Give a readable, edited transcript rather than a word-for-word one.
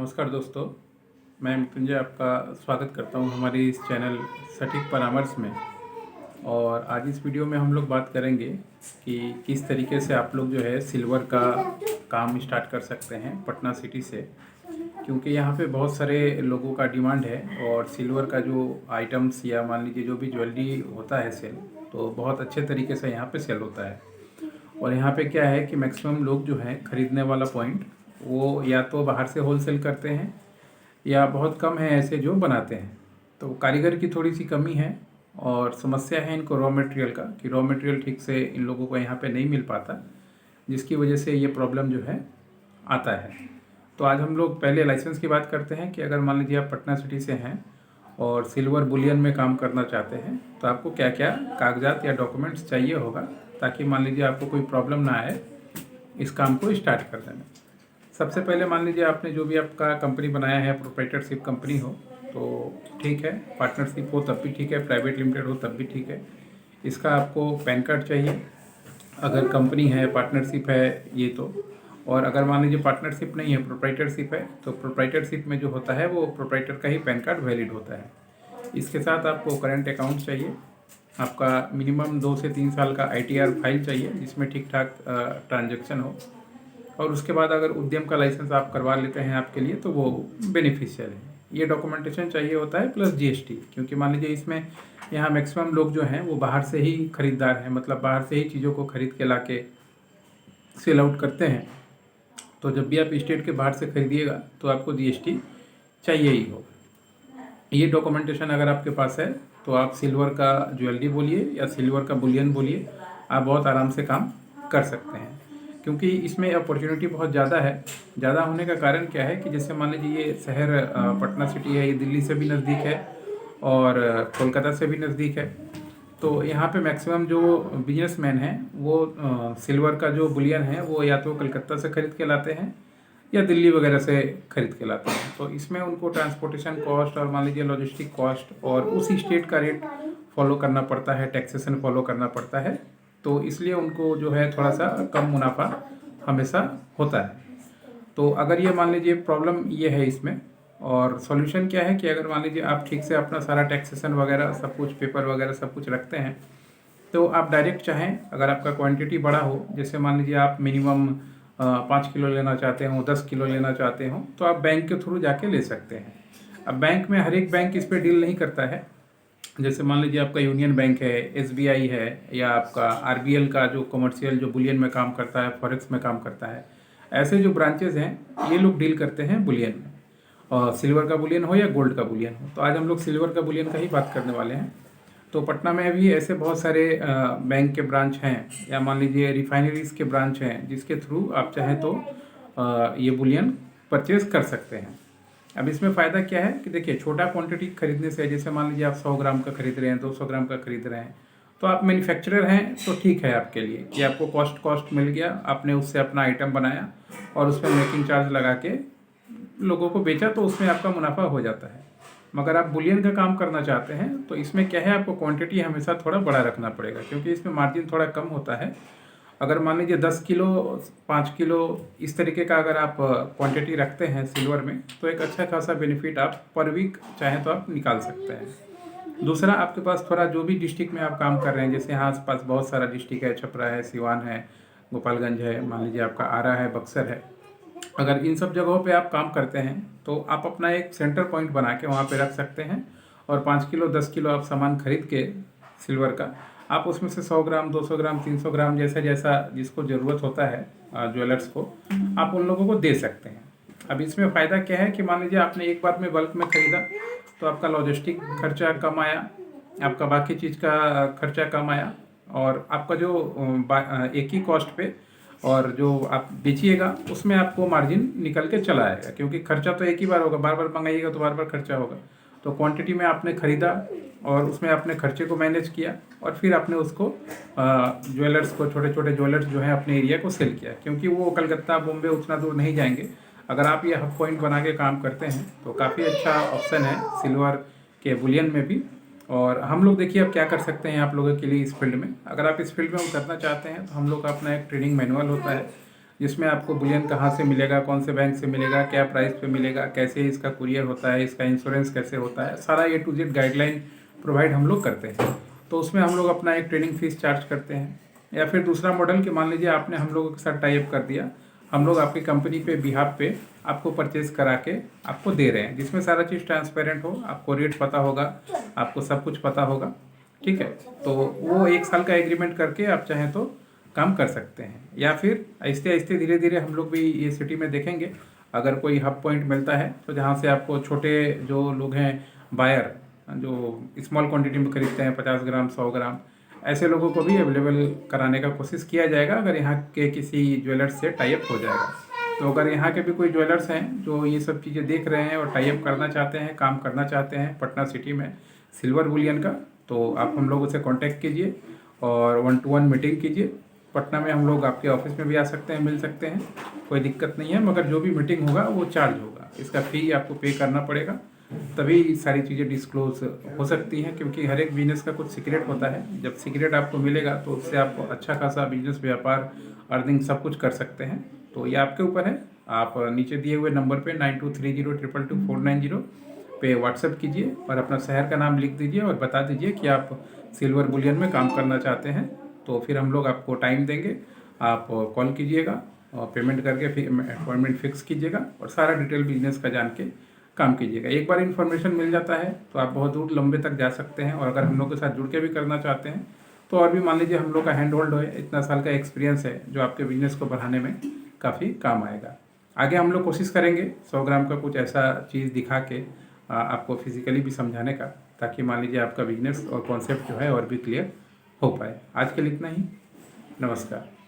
नमस्कार दोस्तों, मैं मृत्युंजय आपका स्वागत करता हूं हमारे इस चैनल सटीक परामर्श में। और आज इस वीडियो में हम लोग बात करेंगे कि किस तरीके से आप लोग जो है सिल्वर का काम स्टार्ट कर सकते हैं पटना सिटी से, क्योंकि यहाँ पे बहुत सारे लोगों का डिमांड है और सिल्वर का जो आइटम्स या मान लीजिए जो भी ज्वेलरी होता है सेल, तो बहुत अच्छे तरीके से यहाँ पे सेल होता है। और यहाँ पे क्या है कि मैक्सिमम लोग जो हैं खरीदने वाला पॉइंट वो या तो बाहर से होलसेल करते हैं या बहुत कम है ऐसे जो बनाते हैं। तो कारीगर की थोड़ी सी कमी है और समस्या है इनको रॉ मटेरियल का, कि रॉ मटेरियल ठीक से इन लोगों को यहाँ पे नहीं मिल पाता, जिसकी वजह से ये प्रॉब्लम जो है आता है। तो आज हम लोग पहले लाइसेंस की बात करते हैं कि अगर मान लीजिए आप पटना सिटी से हैं और सिल्वर बुलियन में काम करना चाहते हैं तो आपको क्या क्या कागजात या डॉक्यूमेंट्स चाहिए होगा, ताकि मान लीजिए आपको कोई प्रॉब्लम ना आए इस काम को स्टार्ट करने में। सबसे पहले मान लीजिए आपने जो भी आपका कंपनी बनाया है, प्रोप्राइटरशिप कंपनी हो तो ठीक है, पार्टनरशिप हो तब भी ठीक है, प्राइवेट लिमिटेड हो तब भी ठीक है। इसका आपको पैन कार्ड चाहिए अगर कंपनी है, पार्टनरशिप है ये तो। और अगर मान लीजिए पार्टनरशिप नहीं है, प्रोप्राइटरशिप है, तो प्रोप्राइटरशिप में जो होता है वो प्रोप्राइटर का ही पैन कार्ड वैलिड होता है। इसके साथ आपको करंट अकाउंट चाहिए, आपका मिनिमम 2 से 3 साल का ITR फाइल चाहिए जिसमें ठीक ठाक ट्रांजैक्शन हो। और उसके बाद अगर उद्यम का लाइसेंस आप करवा लेते हैं आपके लिए तो वो बेनिफिशियल है। ये डॉक्यूमेंटेशन चाहिए होता है प्लस GST, क्योंकि मान लीजिए इसमें यहाँ मैक्सिमम लोग जो हैं वो बाहर से ही खरीदार हैं, मतलब बाहर से ही चीज़ों को खरीद के ला के सेल आउट करते हैं। तो जब भी आप स्टेट के बाहर से खरीदिएगा तो आपको GST चाहिए ही होगा। ये डॉक्यूमेंटेशन अगर आपके पास है तो आप सिल्वर का ज्वेलरी बोलिए या सिल्वर का बुलियन बोलिए, आप बहुत आराम से काम कर सकते हैं, क्योंकि इसमें अपॉर्चुनिटी बहुत ज़्यादा है। ज़्यादा होने का कारण क्या है कि जैसे मान लीजिए ये शहर पटना सिटी है, ये दिल्ली से भी नज़दीक है और कोलकाता से भी नज़दीक है। तो यहाँ पे मैक्सिमम जो बिजनेसमैन हैं वो सिल्वर का जो बुलियन है वो या तो कलकत्ता से ख़रीद के लाते हैं या दिल्ली वगैरह से खरीद के लाते हैं। तो इसमें उनको ट्रांसपोर्टेशन कॉस्ट और मान लीजिए लॉजिस्टिक कॉस्ट और उसी स्टेट का रेट फॉलो करना पड़ता है, टैक्सेशन फॉलो करना पड़ता है। तो इसलिए उनको जो है थोड़ा सा कम मुनाफा हमेशा होता है। तो अगर ये मान लीजिए प्रॉब्लम ये है इसमें, और सॉल्यूशन क्या है कि अगर मान लीजिए आप ठीक से अपना सारा टैक्सेशन वगैरह सब कुछ, पेपर वगैरह सब कुछ रखते हैं, तो आप डायरेक्ट चाहें अगर आपका क्वांटिटी बड़ा हो, जैसे मान लीजिए आप मिनिमम 5 किलो लेना चाहते हो, 10 किलो लेना चाहते हो, तो आप बैंक के थ्रू जाके ले सकते हैं। अब बैंक में हर एक बैंक इस पर डील नहीं करता है। जैसे मान लीजिए आपका यूनियन बैंक है, SBI है, या आपका RBL का जो कमर्शियल जो बुलियन में काम करता है, फॉरेक्स में काम करता है, ऐसे जो ब्रांचेज हैं ये लोग डील करते हैं बुलियन में, और सिल्वर का बुलियन हो या गोल्ड का बुलियन हो। तो आज हम लोग सिल्वर का बुलियन का ही बात करने वाले हैं। तो पटना में भी ऐसे बहुत सारे बैंक के ब्रांच हैं या मान लीजिए रिफाइनरीज के ब्रांच हैं जिसके थ्रू आप चाहें तो ये बुलियन परचेज कर सकते हैं। अब इसमें फ़ायदा क्या है कि देखिए, छोटा क्वांटिटी खरीदने से, जैसे मान लीजिए आप 100 ग्राम का खरीद रहे हैं, 200 ग्राम का खरीद रहे हैं, तो आप मैन्युफैक्चरर हैं तो ठीक है आपके लिए कि आपको कॉस्ट मिल गया, आपने उससे अपना आइटम बनाया और उसमें मेकिंग चार्ज लगा के लोगों को बेचा, तो उसमें आपका मुनाफा हो जाता है। मगर आप बुलियन का काम करना चाहते हैं तो इसमें क्या है, आपको क्वांटिटी हमेशा थोड़ा बड़ा रखना पड़ेगा, क्योंकि इसमें मार्जिन थोड़ा कम होता है। अगर मान लीजिए 10 किलो, 5 किलो इस तरीके का अगर आप क्वांटिटी रखते हैं सिल्वर में, तो एक अच्छा खासा बेनिफिट आप पर वीक चाहें तो आप निकाल सकते हैं। दूसरा, आपके पास थोड़ा जो भी डिस्ट्रिक्ट में आप काम कर रहे हैं, जैसे यहाँ आस पास बहुत सारा डिस्ट्रिक्ट है, छपरा है, सिवान है, गोपालगंज है, मान लीजिए आपका आरा है, बक्सर है। अगर इन सब जगहों पे आप काम करते हैं तो आप अपना एक सेंटर पॉइंट बना के वहाँ पे रख सकते हैं, और 5 किलो 10 किलो आप सामान खरीद के सिल्वर का, आप उसमें से 100 ग्राम 200 ग्राम 300 ग्राम जैसा जैसा जिसको ज़रूरत होता है ज्वेलर्स को, आप उन लोगों को दे सकते हैं। अब इसमें फ़ायदा क्या है कि मान लीजिए आपने एक बार में बल्क में ख़रीदा तो आपका लॉजिस्टिक खर्चा कम आया, आपका बाकी चीज़ का खर्चा कम आया, और आपका जो एक ही कॉस्ट पे और जो आप बेचिएगा उसमें आपको मार्जिन निकल के चला आएगा, क्योंकि खर्चा तो एक ही बार होगा, बार बार मंगाइएगा तो बार बार खर्चा होगा। तो क्वांटिटी में आपने ख़रीदा और उसमें आपने खर्चे को मैनेज किया, और फिर आपने उसको ज्वेलर्स को, छोटे छोटे ज्वेलर्स जो हैं अपने एरिया को सेल किया, क्योंकि वो कलकत्ता बॉम्बे उतना दूर नहीं जाएंगे। अगर आप ये हब पॉइंट बना के काम करते हैं तो काफ़ी अच्छा ऑप्शन है सिल्वर के बुलियन में भी। और हम लोग देखिए अब क्या कर सकते हैं आप लोगों के लिए इस फील्ड में। अगर आप इस फील्ड में उतरना चाहते हैं तो हम लोग का अपना एक ट्रेनिंग मैनुअल होता है जिसमें आपको बुलियन कहाँ से मिलेगा, कौन से बैंक से मिलेगा, क्या प्राइस पे मिलेगा, कैसे इसका कुरियर होता है, इसका इंश्योरेंस कैसे होता है, सारा A to Z guideline provide हम लोग करते हैं। तो उसमें हम लोग अपना एक ट्रेनिंग फीस चार्ज करते हैं। या फिर दूसरा मॉडल कि मान लीजिए आपने हम लोगों के साथ टाई अप कर दिया, हम लोग आपकी कंपनी पे बिहाफ पे आपको परचेज करा के आपको दे रहे हैं, जिसमें सारा चीज़ ट्रांसपेरेंट हो, आपको रेट पता होगा, आपको सब कुछ पता होगा, ठीक है। तो वो 1 साल का एग्रीमेंट करके आप चाहें तो काम कर सकते हैं। या फिर आहिस्ते आहिस्ते धीरे धीरे हम लोग भी ये सिटी में देखेंगे, अगर कोई हब पॉइंट मिलता है तो जहाँ से आपको छोटे जो लोग हैं बायर, जो स्मॉल क्वांटिटी में खरीदते हैं 50 ग्राम 100 ग्राम, ऐसे लोगों को भी अवेलेबल कराने का कोशिश किया जाएगा अगर यहाँ के किसी ज्वेलर्स से टाई अप हो जाएगा। तो अगर यहाँ के भी कोई ज्वेलर्स हैं जो ये सब चीज़ें देख रहे हैं और टाई अप करना चाहते हैं, काम करना चाहते हैं पटना सिटी में सिल्वर बुलियन का, तो आप हम लोगों से कांटेक्ट कीजिए और 1-to-1 मीटिंग कीजिए। पटना में हम लोग आपके ऑफिस में भी आ सकते हैं, मिल सकते हैं, कोई दिक्कत नहीं है। मगर जो भी मीटिंग होगा वो चार्ज होगा, इसका फ़ी आपको पे करना पड़ेगा, तभी सारी चीज़ें डिस्क्लोज हो सकती हैं, क्योंकि हर एक बिजनेस का कुछ सीक्रेट होता है। जब सीक्रेट आपको मिलेगा तो उससे आप अच्छा खासा बिजनेस, व्यापार, अर्निंग सब कुछ कर सकते हैं। तो ये आपके ऊपर है। आप नीचे दिए हुए नंबर पे 9230222490 पे व्हाट्सएप कीजिए और अपना शहर का नाम लिख दीजिए और बता दीजिए कि आप सिल्वर बुलियन में काम करना चाहते हैं। तो फिर हम लोग आपको टाइम देंगे, आप कॉल कीजिएगा और पेमेंट करके फिर अपॉइंटमेंट फिक्स कीजिएगा और सारा डिटेल बिजनेस का जान के काम कीजिएगा। एक बार इन्फॉर्मेशन मिल जाता है तो आप बहुत दूर लंबे तक जा सकते हैं। और अगर हम लोग के साथ जुड़ के भी करना चाहते हैं तो और भी मान लीजिए हम लोग का हैंड होल्ड है, इतना साल का एक्सपीरियंस है जो आपके बिजनेस को बढ़ाने में काफ़ी काम आएगा। आगे हम लोग कोशिश करेंगे 100 ग्राम का कुछ ऐसा चीज़ दिखा के आपको फिजिकली भी समझाने का, ताकि मान लीजिए आपका बिजनेस और कॉन्सेप्ट जो है और भी क्लियर हो पाए। आज के लिए इतना ही। नमस्कार।